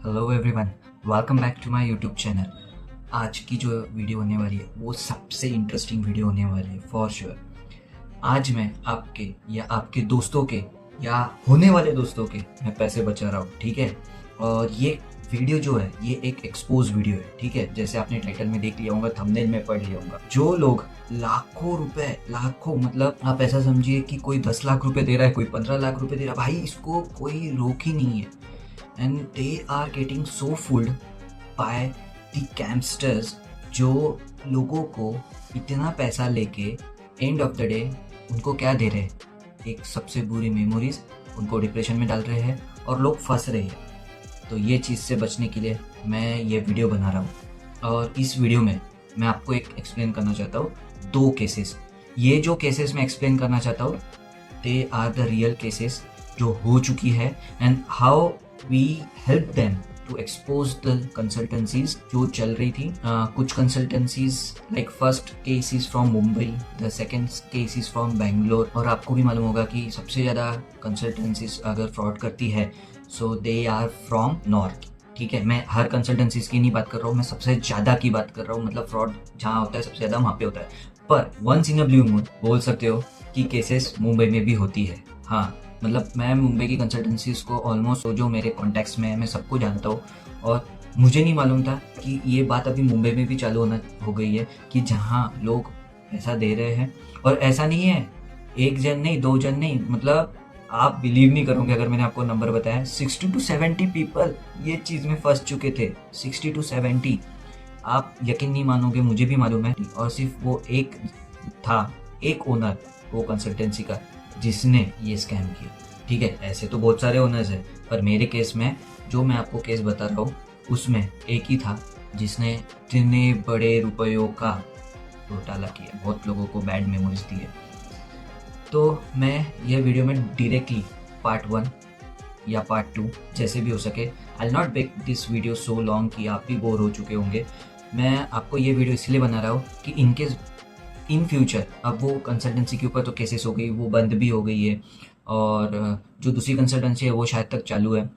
Hello everyone, welcome back to my YouTube channel. आज की जो वीडियो होने वाली है वो सबसे इंटरेस्टिंग वीडियो होने वाली है फॉर श्योर। आज मैं आपके या आपके दोस्तों के या होने वाले दोस्तों के मैं पैसे बचा रहा हूँ, ठीक है। और ये वीडियो जो है ये एक एक्सपोज वीडियो है, ठीक है। जैसे आपने टाइटल में देख लिया होगा, थंबनेल में पढ़ लिया होगा। जो लोग लाखों रुपए, लाखों मतलब आप ऐसा समझिए कि कोई 10 लाख रुपए दे रहा है, कोई 15 लाख रुपए दे रहा है, भाई इसको कोई रोक ही नहीं है। and they are getting so fooled by the scamsters जो लोगों को इतना पैसा लेके एंड ऑफ द डे उनको क्या दे रहे हैं, एक सबसे बुरी मेमोरीज, उनको डिप्रेशन में डाल रहे हैं और लोग फंस रहे हैं। तो ये चीज़ से बचने के लिए मैं ये वीडियो बना रहा हूँ और इस वीडियो में मैं आपको एक एक्सप्लेन करना चाहता हूँ दो केसेस। ये जो केसेस मैं एक्सप्लेन करना चाहता हूँ they are the real cases जो हो चुकी है and how we help them to expose the consultancies जो चल रही थी। कुछ consultancies like first case is from Mumbai, the second case is from Bangalore। और आपको भी मालूम होगा कि सबसे ज़्यादा consultancies अगर fraud करती है so they are from north, ठीक है। मैं हर consultancies की नहीं बात कर रहा हूँ, मैं सबसे ज़्यादा की बात कर रहा हूँ। मतलब fraud जहाँ होता है सबसे ज़्यादा वहाँ पे होता है। पर once in a blue moon बोल सकते हो कि केसेस मुंबई में भी होती है। हाँ, मतलब मैं मुंबई की कंसल्टेंसीज को ऑलमोस्ट जो मेरे कॉन्टैक्ट्स में है मैं सबको जानता हूँ और मुझे नहीं मालूम था कि ये बात अभी मुंबई में भी चालू हो गई है कि जहाँ लोग पैसा दे रहे हैं। और ऐसा नहीं है एक जन नहीं, दो जन नहीं, मतलब आप बिलीव नहीं करोगे अगर मैंने आपको नंबर बताया 60 to 70 पीपल ये चीज़ में फंस चुके थे। 60 to 70, आप यकीन नहीं मानोगे, मुझे भी मालूम है। और सिर्फ वो एक था, एक ओनर वो कंसल्टेंसी का जिसने ये स्कैम किया, ठीक है। ऐसे तो बहुत सारे ओनर्स हैं पर मेरे केस में जो मैं आपको केस बता रहा हूँ उसमें एक ही था जिसने इतने बड़े रुपयों का घोटाला किया, बहुत लोगों को बैड मेमोरीज दी है। तो मैं ये वीडियो में डायरेक्टली पार्ट 1 या पार्ट 2 जैसे भी हो सके, I will not make this video so long कि आप भी बोर हो चुके होंगे। मैं आपको ये वीडियो इसलिए बना रहा हूँ कि इनकेस इन फ्यूचर अब वो कंसल्टेंसी के ऊपर तो केसेस हो गई, वो बंद भी हो गई है और जो दूसरी कंसल्टेंसी है वो शायद तक चालू है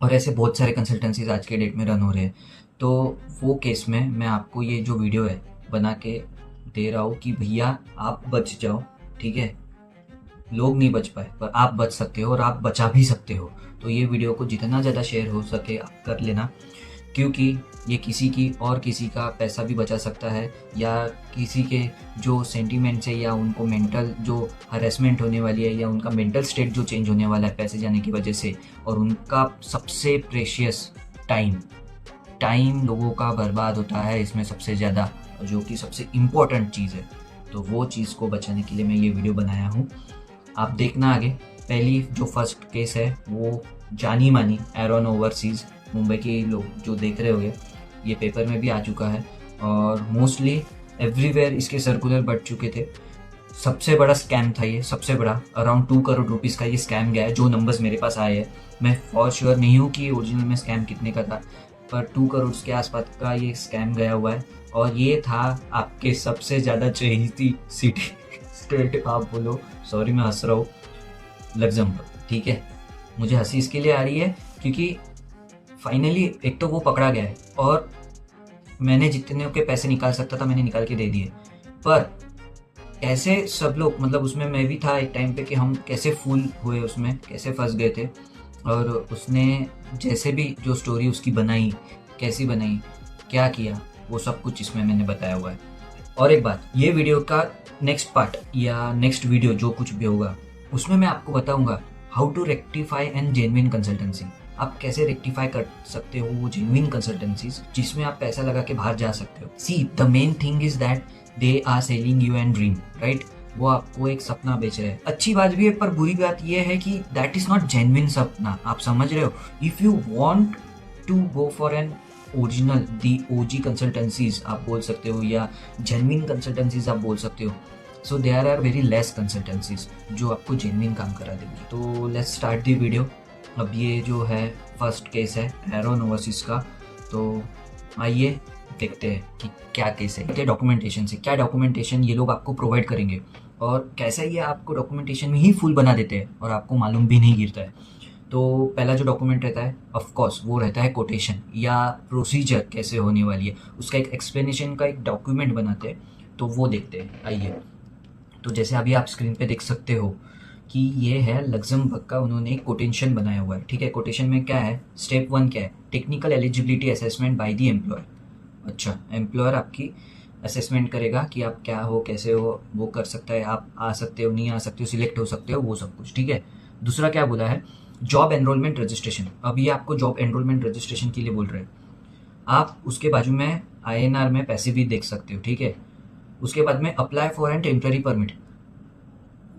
और ऐसे बहुत सारे कंसल्टेंसीज आज के डेट में रन हो रहे हैं। तो वो केस में मैं आपको ये जो वीडियो है बना के दे रहा हूँ कि भैया आप बच जाओ, ठीक है। लोग नहीं बच पाए पर आप बच सकते हो और आप बचा भी सकते हो। तो ये वीडियो को जितना ज़्यादा शेयर हो सके आप कर लेना, क्योंकि ये किसी की और किसी का पैसा भी बचा सकता है या किसी के जो सेंटीमेंट्स है या उनको मेंटल जो हरेसमेंट होने वाली है या उनका मेंटल स्टेट जो चेंज होने वाला है पैसे जाने की वजह से, और उनका सबसे प्रेशियस टाइम लोगों का बर्बाद होता है इसमें सबसे ज़्यादा, जो कि सबसे इम्पोर्टेंट चीज़ है। तो वो चीज़ को बचाने के लिए मैं ये वीडियो बनाया हूँ, आप देखना आगे। पहली जो फर्स्ट केस है वो जानी मानी एरॉन ओवरसीज़, मुंबई के लोग जो देख रहे होंगे, ये पेपर में भी आ चुका है और मोस्टली एवरीवेयर इसके सर्कुलर बढ़ चुके थे। सबसे बड़ा स्कैम था ये, सबसे बड़ा अराउंड 2 करोड़ रुपीज़ का ये स्कैम गया है। जो नंबर्स मेरे पास आए हैं, मैं फॉर श्योर नहीं हूँ कि ओरिजिनल में स्कैम कितने का था, पर 2 करोड़ के आसपास का ये स्कैम गया हुआ है। और ये था आपके सबसे ज़्यादा चहेती सिटी स्टेट आप बोलो, सॉरी मैं हंस रहा हूँ, लग्जमबर्ग, ठीक है। मुझे हंसी इसके लिए आ रही है क्योंकि फाइनली एक तो वो पकड़ा गया है और मैंने जितने के पैसे निकाल सकता था मैंने निकाल के दे दिए। पर ऐसे सब लोग, मतलब उसमें मैं भी था एक टाइम पे कि हम कैसे फूल हुए, उसमें कैसे फंस गए थे। और उसने जैसे भी जो स्टोरी उसकी बनाई, कैसी बनाई, क्या किया, वो सब कुछ इसमें मैंने बताया हुआ है। और एक बात, ये वीडियो का नेक्स्ट पार्ट या नेक्स्ट वीडियो जो कुछ भी होगा उसमें मैं आपको बताऊंगा how to rectify an genuine consultancy. आप कैसे रेक्टिफाई कर सकते हो वो जेन्युइन कंसल्टेंसीज जिसमें आप पैसा लगा के बाहर जा सकते हो। See the main thing is that they are selling you an dream, right. वो आपको एक सपना बेच रहे हैं। अच्छी बात भी है पर बुरी बात ये है कि दैट इज नॉट जेन्युइन सपना, आप समझ रहे हो। If you want to go for an original the OG consultancies आप बोल सकते हो या जेन्युइन कंसल्टेंसीज आप बोल सकते हो, so there are very less consultancies जो आपको जेन्युइन काम करा देंगी। तो लेट्स स्टार्ट दी वीडियो। अब ये जो है फर्स्ट केस है एरॉन ओवरसीज़ का, तो आइए देखते हैं कि क्या केस है। क्या डॉक्यूमेंटेशन से, क्या डॉक्यूमेंटेशन ये लोग आपको प्रोवाइड करेंगे और कैसे ये आपको डॉक्यूमेंटेशन में ही फुल बना देते हैं और आपको मालूम भी नहीं गिरता है। तो पहला जो डॉक्यूमेंट रहता है ऑफ कोर्स वो रहता है कोटेशन या प्रोसीजर कैसे होने वाली है, उसका एक एक्सप्लेनेशन का एक डॉक्यूमेंट बनाते हैं, तो वो देखते हैं। आइए, तो जैसे अभी आप स्क्रीन पे देख सकते हो कि ये है लग्जमबर्ग का, उन्होंने एक कोटेशन बनाया हुआ है। ठीक है, कोटेशन में क्या है, स्टेप 1 क्या है, technical eligibility assessment by the employer. अच्छा, एम्प्लॉयर आपकी असेसमेंट करेगा कि आप क्या हो, कैसे हो, वो कर सकता है, आप आ सकते हो, नहीं आ सकते हो, सिलेक्ट हो सकते हो, वो सब कुछ। ठीक है, दूसरा क्या बोला है, जॉब एनरोलमेंट रजिस्ट्रेशन। अब ये आपको जॉब एनरोलमेंट रजिस्ट्रेशन के लिए बोल रहे हैं। आप उसके बाजू में INR में पैसे भी देख सकते हो। ठीक है, उसके बाद में apply for an temporary permit.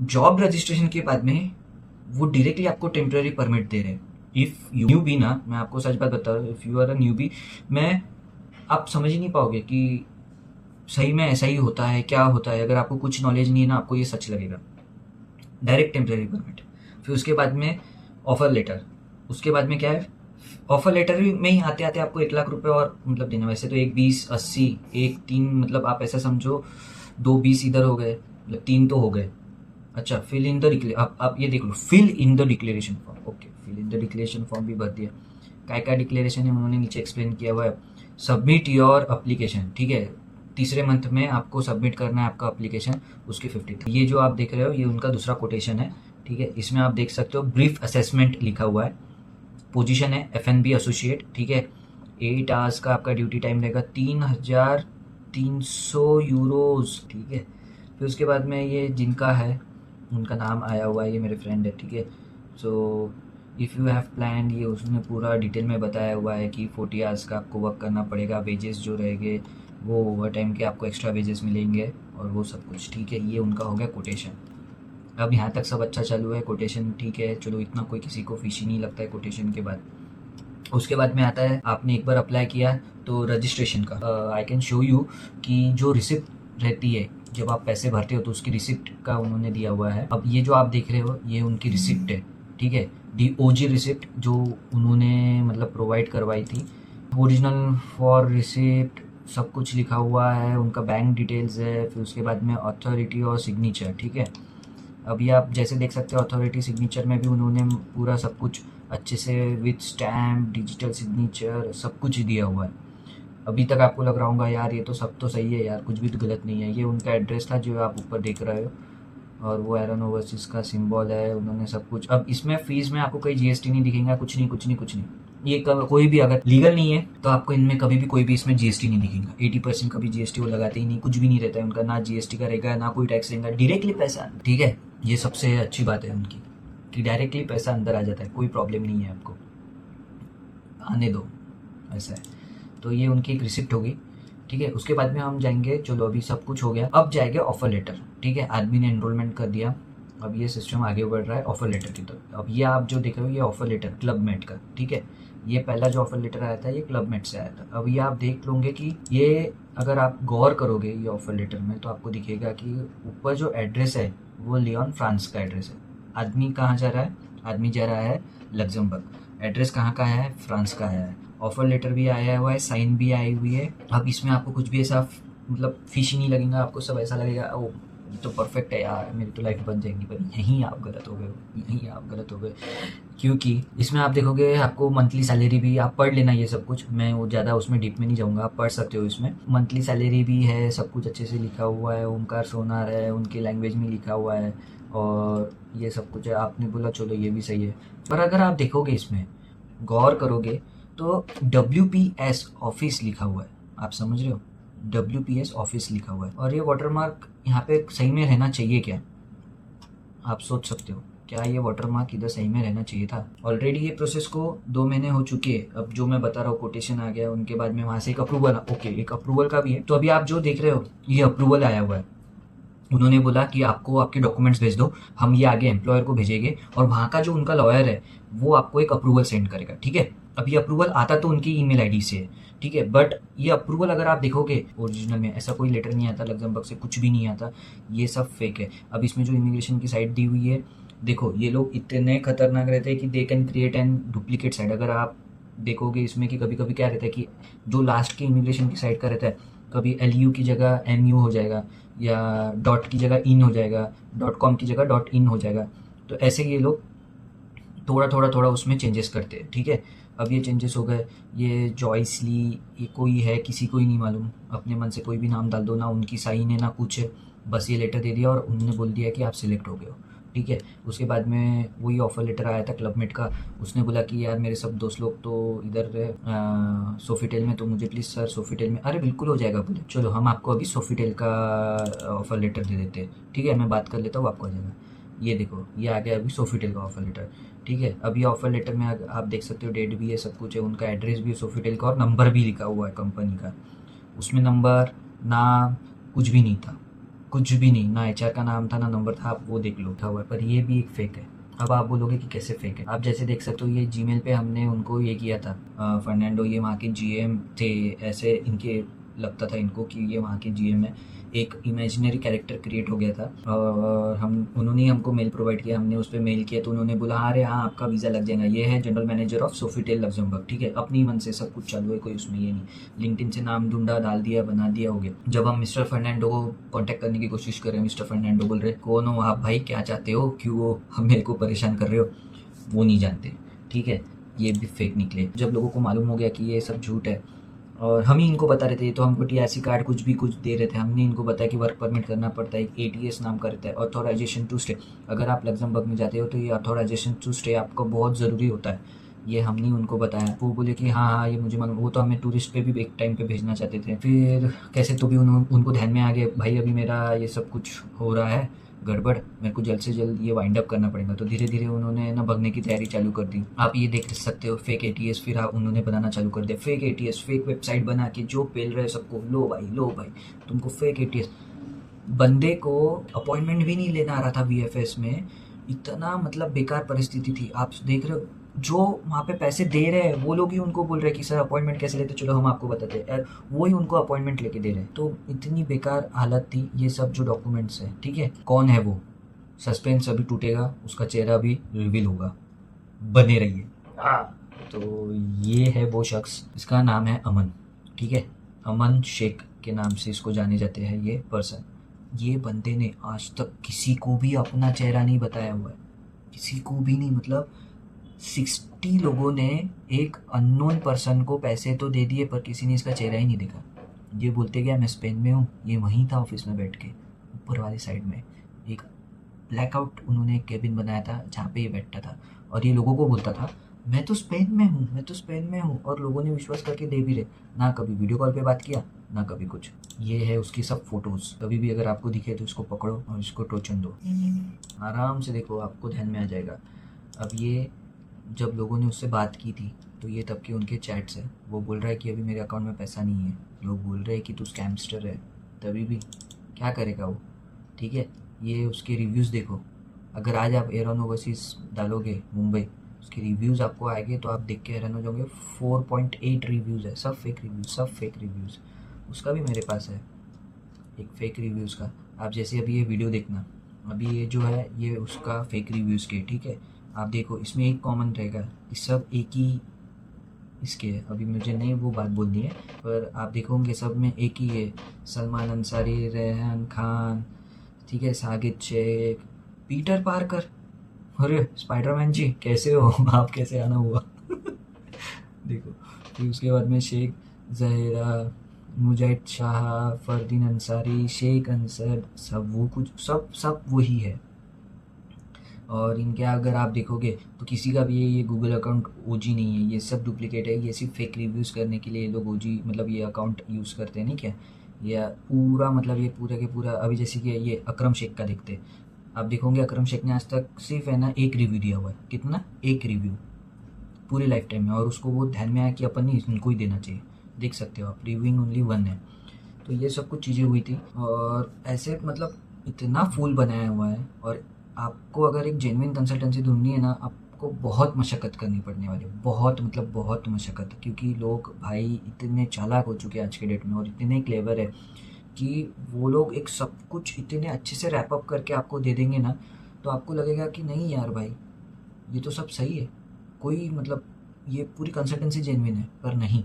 Job registration के बाद में वो डायरेक्टली आपको टेम्प्रेरी परमिट दे रहे हैं। इफ़ यू न्यू बी ना, मैं आपको सच बात बता रहा हूँ, if you are a newbie, मैं आप समझ ही नहीं पाओगे कि सही में ऐसा ही होता है, क्या होता है। अगर आपको कुछ नॉलेज नहीं है ना, आपको ये सच लगेगा। डायरेक्ट टेम्प्रेरी परमिट, फिर उसके बाद में ऑफर लेटर। उसके बाद में क्या है, ऑफर लेटर में ही आते आते आपको 1 लाख रुपए और मतलब देना। वैसे तो 1 20 80 1 3, मतलब आप ऐसा समझो 2 20 इधर हो गए, मतलब 3 तो हो गए। अच्छा, फिल इन द आप ये देख लो, fill in the declaration form. Okay, fill in the declaration form भी भर दिया। क्या डिक्लेरेशन है उन्होंने नीचे एक्सप्लेन किया हुआ है। Submit your application. ठीक है, तीसरे मंथ में आपको सबमिट करना है आपका अप्लीकेशन, उसकी 50। ये जो आप देख रहे हो ये उनका दूसरा कोटेशन है। ठीक है, इसमें आप देख सकते हो ब्रीफ असेसमेंट लिखा हुआ है। पोजीशन है F&B एसोसिएट। ठीक है, 8 आवर्स का आपका ड्यूटी टाइम रहेगा, 3,300 यूरोज। ठीक है, फिर उसके बाद में ये जिनका है उनका नाम आया हुआ है, ये मेरे फ्रेंड है। ठीक है, so if you have plan, ये उसने पूरा डिटेल में बताया हुआ है कि 40 आवर्स का आपको वर्क करना पड़ेगा। वेजेस जो रहेंगे वो ओवर टाइम के आपको एक्स्ट्रा वेजेस मिलेंगे और वो सब कुछ। ठीक है, ये उनका हो गया कोटेशन। अब यहाँ तक सब अच्छा चालू है, कोटेशन ठीक है, चलो इतना कोई किसी को फिशी नहीं लगता है कोटेशन के बाद। उसके बाद में आता है, आपने एक बार अप्लाई किया तो रजिस्ट्रेशन का आई कैन शो यू कि जो रिसिप्ट रहती है जब आप पैसे भरते हो तो उसकी रिसिप्ट का उन्होंने दिया हुआ है। अब ये जो आप देख रहे हो ये उनकी रिसिप्ट है। ठीक है, DOG रिसिप्ट जो उन्होंने मतलब प्रोवाइड करवाई थी, ओरिजिनल फॉर रिसिप्ट सब कुछ लिखा हुआ है, उनका बैंक डिटेल्स है, फिर उसके बाद में अथॉरिटी और सिग्नेचर। ठीक है, अभी आप जैसे देख सकते हो अथॉरिटी सिग्नेचर में भी उन्होंने पूरा सब कुछ अच्छे से विथ स्टैम्प डिजिटल सिग्नेचर सब कुछ दिया हुआ है। अभी तक आपको लग रहा होगा यार ये तो सब तो सही है यार, कुछ भी तो गलत नहीं है। ये उनका एड्रेस था जो आप ऊपर देख रहे हो, और वो एरन ओवरसीज का सिंबल है, उन्होंने सब कुछ। अब इसमें फीस में आपको कोई GST नहीं दिखेगा, कुछ नहीं। ये कोई भी अगर लीगल नहीं है तो आपको इनमें कभी भी कोई भी इसमें GST नहीं दिखेगा। 80% कभी GST वो लगाते ही नहीं, कुछ भी नहीं रहता है उनका, ना GST का रहेगा ना कोई टैक्स रहेगा, डायरेक्टली पैसा। ठीक है, ये सबसे अच्छी बात है उनकी कि डायरेक्टली पैसा अंदर आ जाता है, कोई प्रॉब्लम नहीं है, आपको आने दो, ऐसा है। तो ये उनकी एक रिसिप्ट होगी। ठीक है, उसके बाद में हम जाएंगे, चलो अभी सब कुछ हो गया, अब जाएंगे ऑफर लेटर। ठीक है, आदमी ने एनरोलमेंट कर दिया, अब ये सिस्टम आगे बढ़ रहा है ऑफर लेटर की तरफ। अब ये आप जो देख रहे हो ये ऑफर लेटर क्लबमेट का। ठीक है, ये पहला जो ऑफर लेटर आया था ये क्लबमेट से आया था। अब ये आप देख लोगे कि ये अगर आप गौर करोगे ये ऑफर लेटर में तो आपको दिखेगा कि ऊपर जो एड्रेस है वो लियोन फ्रांस का एड्रेस है। आदमी कहाँ जा रहा है, आदमी जा रहा है लग्जमबर्ग। एड्रेस कहाँ का है, फ्रांस का है। ऑफर लेटर भी आया हुआ है, साइन भी आई हुई है। अब इसमें आपको कुछ भी ऐसा मतलब फिशी नहीं लगेगा, आपको सब ऐसा लगेगा ओ तो परफेक्ट है यार, मेरी तो लाइफ बन जाएंगी। पर यहीं आप गलत हो गए, क्योंकि इसमें आप देखोगे आपको मंथली सैलरी भी, आप पढ़ लेना ये सब कुछ, मैं वो ज़्यादा उसमें डीप में नहीं जाऊँगा, आप पढ़ सकते हो। इसमें मंथली सैलरी भी है, सब कुछ अच्छे से लिखा हुआ है, ओमकार सोनार है उनकी लैंग्वेज में लिखा हुआ है, और ये सब कुछ है। आपने बोला चलो ये भी सही है, पर अगर आप देखोगे इसमें गौर करोगे तो WPS ऑफिस लिखा हुआ है, आप समझ रहे हो, WPS ऑफिस लिखा हुआ है। और ये वाटरमार्क यहाँ पे सही में रहना चाहिए क्या, आप सोच सकते हो, क्या ये वाटरमार्क इधर सही में रहना चाहिए था। ऑलरेडी ये प्रोसेस को 2 महीने हो चुके हैं। अब जो मैं बता रहा हूँ कोटेशन आ गया, उनके बाद में वहाँ से एक अप्रूवल, ओके एक अप्रूवल का भी है। तो अभी आप जो देख रहे हो ये अप्रूवल आया हुआ है, उन्होंने बोला कि आपको आपके डॉक्यूमेंट्स भेज दो, हम ये आगे एम्प्लॉयर को भेजेंगे और वहाँ का जो उनका लॉयर है वो आपको एक अप्रूवल सेंड करेगा। ठीक है, अब ये अप्रूवल आता तो उनकी ईमेल आईडी से है। ठीक है, बट ये अप्रूवल अगर आप देखोगे ओरिजिनल में ऐसा कोई लेटर नहीं आता, लग्जमबर्ग से कुछ भी नहीं आता, ये सब फेक है। अब इसमें जो इमिग्रेशन की साइट दी हुई है, देखो ये लोग इतने खतरनाक रहते हैं कि they can create an duplicate site. अगर आप देखोगे इसमें कि कभी कभी क्या रहता है कि जो लास्ट की इमिग्रेशन की साइट का रहता है, कभी LU की जगह MU हो जाएगा, या डॉट की जगह इन हो जाएगा, .com की जगह .in हो जाएगा। तो ऐसे ये लोग थोड़ा उसमें चेंजेस करते हैं, ठीक है। अब ये चेंजेस हो गए, ये जॉयसली, ये कोई है, किसी को ही नहीं मालूम, अपने मन से कोई भी नाम डाल दो, ना उनकी साइन है ना कुछ है, बस ये लेटर दे दिया और उन्होंने बोल दिया कि आप सिलेक्ट हो गए हो, ठीक है। उसके बाद में वही ऑफर लेटर आया था क्लबमेट का, उसने बोला कि यार मेरे सब दोस्त लोग तो इधर सोफिटेल में, तो मुझे प्लीज़ सर सोफिटेल में, अरे बिल्कुल हो जाएगा, बोले चलो हम आपको अभी सोफिटेल का ऑफर लेटर दे देते हैं, ठीक है, मैं बात कर लेता हूँ, आपको आ जाएगा। ये देखो, ये आ गया अभी सोफिटेल का ऑफर लेटर, ठीक है। अब ये ऑफर लेटर में आप देख सकते हो डेट भी है, सब कुछ है, उनका एड्रेस भी है सोफिटेल का, और नंबर भी लिखा हुआ है कंपनी का। उसमें नंबर, नाम, कुछ भी नहीं था, कुछ भी नहीं, ना एचआर का नाम था ना नंबर था, आप वो देख लो था हुआ है, पर ये भी एक फेक है। अब आप बोलोगे कि कैसे फेक है, आप जैसे देख सकते हो ये जीमेल पे हमने उनको ये किया था, फर्नांडो ये वहाँ के जीएम थे, ऐसे इनके लगता था इनको कि ये वहाँ के जीएम है, एक इमेजिनरी कैरेक्टर क्रिएट हो गया था, और उन्होंने ही हमको मेल प्रोवाइड किया, हमने उस पर मेल किया तो उन्होंने बोला अरे हाँ आपका वीज़ा लग जाएगा, ये है general manager of Sofitel Luxembourg, ठीक है। अपनी मन से सब कुछ चालू है, कोई उसमें ये नहीं, लिंक्डइन से नाम ढूंढा, डाल दिया, बना दिया, हो गया। जब हम मिस्टर फर्नांडो को कांटेक्ट करने की कोशिश कर रहे हैं, मिस्टर फर्नांडो बोल रहे कौन हो आप भाई, क्या चाहते हो, क्यों हम मेरे को परेशान कर रहे हो, वो नहीं जानते, ठीक है। ये भी फेक निकले। जब लोगों को मालूम हो गया कि ये सब झूठ है, और हम ही इनको बता रहे थे, तो हमको टीआरसी कार्ड कुछ भी कुछ दे रहे थे, हमने इनको बताया कि वर्क परमिट करना पड़ता है, एक एटीएस नाम का रहता है, ऑथोराइजेशन टू स्टे। अगर आप लग्जमबर्ग में जाते हो तो ये ऑथोराइजेशन टू स्टे आपको बहुत ज़रूरी होता है, ये हमने उनको बताया। वो बोले कि हाँ हाँ ये मुझे मालूम, वो तो हमें टूरिस्ट पे भी एक टाइम पे भेजना चाहते थे, फिर कैसे तो भी उनको ध्यान में आ गया भाई अभी मेरा ये सब कुछ हो रहा है गड़बड़, मेरे को जल्द से जल्द ये वाइंड अप करना पड़ेगा, तो धीरे धीरे उन्होंने ना भगने की तैयारी चालू कर दी। आप ये देख सकते हो फेक एटीएस, फिर उन्होंने बनाना चालू कर दिया फेक एटीएस, फेक वेबसाइट बना के जो पेल रहे सबको, लो भाई तुमको फेक एटीएस। बंदे को अपॉइंटमेंट भी नहीं लेना आ रहा था वीएफएस में, इतना मतलब बेकार परिस्थिति थी। आप देख रहे हो जो वहाँ पे पैसे दे रहे हैं वो लोग ही उनको बोल रहे हैं कि सर अपॉइंटमेंट कैसे लेते, चलो हम आपको बताते हैं, और वो ही उनको अपॉइंटमेंट लेके दे रहे हैं। तो इतनी बेकार हालत थी। ये सब जो डॉक्यूमेंट्स है, ठीक है, कौन है वो, सस्पेंस अभी टूटेगा, उसका चेहरा भी रिवील होगा, बने रहिए। तो ये है वो शख्स, इसका नाम है अमन, ठीक है, अमन शेख के नाम से इसको जाने जाते हैं ये पर्सन। ये बंदे ने आज तक किसी को भी अपना चेहरा नहीं बताया हुआ है, किसी को भी नहीं, मतलब 60 लोगों ने एक अननोन पर्सन को पैसे तो दे दिए पर किसी ने इसका चेहरा ही नहीं देखा। ये बोलते गया मैं स्पेन में हूँ, ये वहीं था ऑफिस में बैठ के ऊपर वाली साइड में, एक ब्लैकआउट उन्होंने एक केबिन बनाया था जहाँ पे ये बैठता था, और ये लोगों को बोलता था मैं तो स्पेन में हूँ, मैं तो स्पेन में हूँ, और लोगों ने विश्वास करके दे भी रहे। ना कभी वीडियो कॉल पे बात किया, ना कभी कुछ। ये है उसकी सब फोटोज़, कभी भी अगर आपको दिखे तो इसको पकड़ो और इसको टोचन दो, आराम से देखो, आपको ध्यान में आ जाएगा। अब ये जब लोगों ने उससे बात की थी तो ये तब के उनके चैट्स है, वो बोल रहा है कि अभी मेरे अकाउंट में पैसा नहीं है, लोग बोल रहे हैं कि तू स्कैमस्टर है, तभी भी क्या करेगा वो, ठीक है। ये उसके रिव्यूज़ देखो, अगर आज आप एयरन ओवरसीज़ डालोगे मुंबई, उसके रिव्यूज़ आपको आएंगे तो आप देख के हैरान हो जाओगे। 4.8 रिव्यूज़ है, सब फेक रिव्यूज़, सब फेक रिव्यूज़। उसका भी मेरे पास है एक फेक रिव्यूज़ का। आप जैसे अभी ये वीडियो देखना, अभी ये जो है ये उसका फेक रिव्यूज़ के, ठीक है। आप देखो इसमें एक कॉमन रहेगा कि सब एक ही इसके है, अभी मुझे नहीं वो बात बोलनी है, पर आप देखोगे सब में एक ही है, सलमान अंसारी, रेहान खान, ठीक है, सागिद शेख, पीटर पार्कर, अरे स्पाइडरमैन जी कैसे हो आप, कैसे आना हुआ देखो। फिर उसके बाद में शेख जहेरा, मुजाहिद शाह, फरदीन अंसारी, शेख अंसर, सब वो कुछ सब वही है। और इनके अगर आप देखोगे तो किसी का भी ये गूगल अकाउंट ओजी नहीं है, ये सब डुप्लीकेट है, ये सिर्फ फेक रिव्यूज़ करने के लिए ये लोग ओजी मतलब ये अकाउंट यूज़ करते हैं, नहीं क्या, या पूरा मतलब ये पूरा के पूरा। अभी जैसे कि ये अकरम शेख का देखते, आप देखोगे अकरम शेख ने आज तक सिर्फ है ना एक रिव्यू दिया हुआ है, कितना, एक रिव्यू पूरी लाइफ टाइम में, और उसको वो ध्यान में आया कि अपन नहीं इनको ही देना चाहिए। देख सकते हो आप, रिव्यूइंग ओनली 1 है। तो ये सब कुछ चीज़ें हुई थी, और ऐसे मतलब इतना फूल बनाया हुआ है। और आपको अगर एक जेन्युइन कंसल्टेंसी ढूंढनी है ना, आपको बहुत मशक्क़त करनी पड़ने वाली है, बहुत मतलब बहुत मशक्क़त, क्योंकि लोग भाई इतने चालाक हो चुके हैं आज के डेट में, और इतने क्लेवर है कि वो लोग एक सब कुछ इतने अच्छे से रैप अप करके आपको दे देंगे ना, तो आपको लगेगा कि नहीं यार भाई ये तो सब सही है, कोई मतलब ये पूरी कंसल्टेंसी जेन्युइन है, पर नहीं।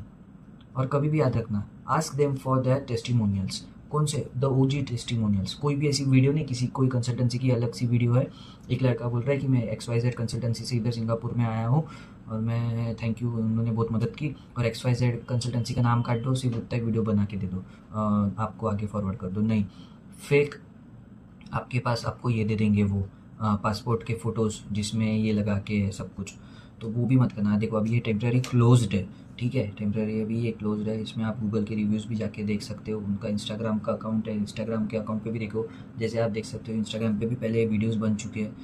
और कभी भी याद रखना, ask them for their testimonials, कौन से, द ओजी टेस्टिमोनियल्स, कोई भी ऐसी वीडियो नहीं, किसी कोई कंसल्टेंसी की अलग सी वीडियो है। एक लड़का बोल रहा है कि मैं XYZ कंसल्टेंसी से इधर सिंगापुर में आया हूँ और मैं थैंक यू, उन्होंने बहुत मदद की, और XYZ कंसल्टेंसी का नाम काट दो, सिर्फ उतना वीडियो बना के दे दो, आपको आगे फॉरवर्ड कर दो। नहीं, फेक आपके पास आपको ये दे देंगे वो पासपोर्ट के फ़ोटोज़ जिसमें ये लगा के सब कुछ, तो वो भी मत करना। देखो अभी ये टेम्प्रेरी क्लोज्ड है, ठीक है, टेम्प्रेरी अभी ये क्लोज्ड है। इसमें आप गूगल के रिव्यूज़ भी जाके देख सकते हो, उनका इंस्टाग्राम का अकाउंट है, इंस्टाग्राम के अकाउंट पे भी देखो, जैसे आप देख सकते हो इंस्टाग्राम पे भी पहले वीडियोज़ बन चुके हैं।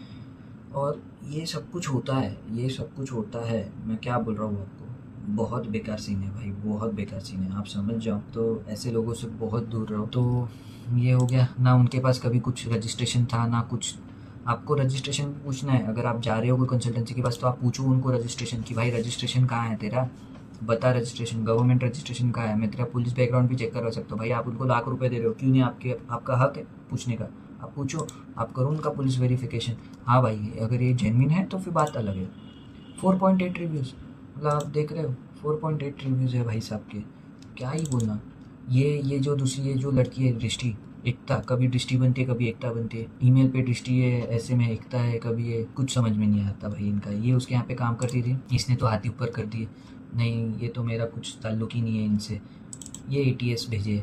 और ये सब कुछ होता है, ये सब कुछ होता है, मैं क्या बोल रहा हूँ आपको, बहुत बेकार सीन है भाई, बहुत बेकार सीन है, आप समझ जाओ। तो ऐसे लोगों से बहुत दूर रहो। तो ये हो गया ना, उनके पास कभी कुछ रजिस्ट्रेशन था ना कुछ। आपको रजिस्ट्रेशन पूछना है, अगर आप जा रहे हो कोई कंसल्टेंसी के पास तो आप पूछो उनको रजिस्ट्रेशन की, भाई रजिस्ट्रेशन कहाँ है तेरा, बता रजिस्ट्रेशन, गवर्नमेंट रजिस्ट्रेशन कहाँ है, मैं तेरा पुलिस बैकग्राउंड भी चेक करवा सकता हूँ। भाई आप उनको लाख रुपए दे रहे हो, क्यों नहीं, आपका हक है पूछने का, आप पूछो, आप करो उनका पुलिस वेरिफिकेशन। हाँ भाई, अगर ये जेन्युइन है तो फिर बात अलग है। 4.8 रिव्यूज़, मतलब आप देख रहे हो 4.8 रिव्यूज़ है भाई साहब के, क्या ही बोलना। ये जो दूसरी, ये जो लड़की है दृष्टि, एकता, कभी दृष्टि बनती है कभी एकता बनती है, ईमेल पे दृष्टि है, ऐसे में एकता है, कभी ये कुछ समझ में नहीं आता भाई इनका। ये उसके यहाँ पे काम करती थी, इसने तो हाथी ऊपर कर दिए, नहीं ये तो मेरा कुछ ताल्लुक ही नहीं है इनसे, ये ATS भेजे,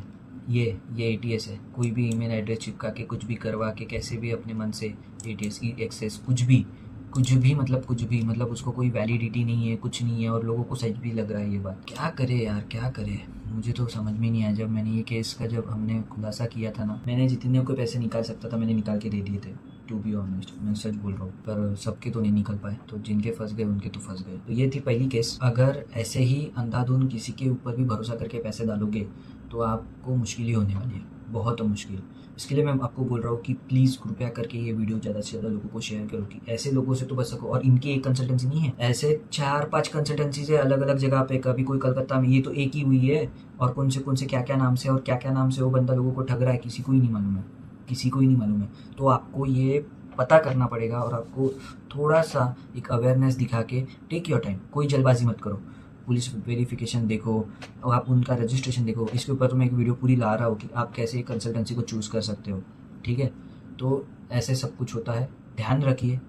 ये ATS है, कोई भी ईमेल एड्रेस चिपका के कुछ भी करवा के कैसे भी अपने मन से ATS की एक्सेस, कुछ भी मतलब उसको कोई वैलिडिटी नहीं है, कुछ नहीं है, और लोगों को सच भी लग रहा है ये बात। क्या करे यार, क्या करे, मुझे तो समझ में नहीं आया। जब मैंने ये केस का जब हमने खुलासा किया था ना, मैंने जितने को पैसे निकाल सकता था मैंने निकाल के दे दिए थे, टू बी ऑनेस्ट, मैं सच बोल रहा हूँ, पर सबके तो नहीं निकल पाए, तो जिनके फंस गए उनके तो फंस गए। तो ये थी पहली केस। अगर ऐसे ही अंधाधुंध किसी के ऊपर भी भरोसा करके पैसे डालोगे तो आपको मुश्किल ही होने वाली है, बहुत मुश्किल। इसके लिए मैं आपको बोल रहा हूँ कि प्लीज़ कृपया करके ये वीडियो ज़्यादा से ज़्यादा लोगों को शेयर करो कि ऐसे लोगों से तो बच सको। और इनकी एक कंसल्टेंसी नहीं है, ऐसे 4-5 कंसल्टेंसी है अलग अलग जगह पे, कभी कोई कलकत्ता में, ये तो एक ही हुई है, और कौन से क्या क्या नाम से और क्या क्या नाम से वो बंदा लोगों को ठग रहा है, किसी को ही नहीं मालूम है, किसी को ही नहीं मालूम है। तो आपको ये पता करना पड़ेगा, और आपको थोड़ा सा एक अवेयरनेस दिखा के, टेक योर टाइम, कोई जल्दबाजी मत करो, पुलिस वेरिफिकेशन देखो और आप उनका रजिस्ट्रेशन देखो। इसके ऊपर तो मैं एक वीडियो पूरी ला रहा हूँ कि आप कैसे एक कंसल्टेंसी को चूज़ कर सकते हो, ठीक है। तो ऐसे सब कुछ होता है, ध्यान रखिए।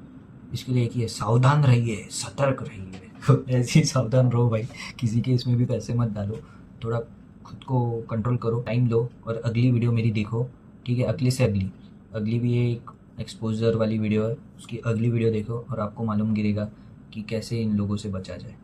इसके लिए एक ही है, सावधान रहिए, सतर्क रहिए। ऐसे ही सावधान रहो भाई, किसी के इसमें भी पैसे मत डालो, थोड़ा खुद को कंट्रोल करो, टाइम लो, और अगली वीडियो मेरी देखो, ठीक है, अगली से अगली भी एक एक्सपोजर वाली वीडियो है, उसकी अगली वीडियो देखो और आपको मालूम गिरेगा कि कैसे इन लोगों से बचा जाए।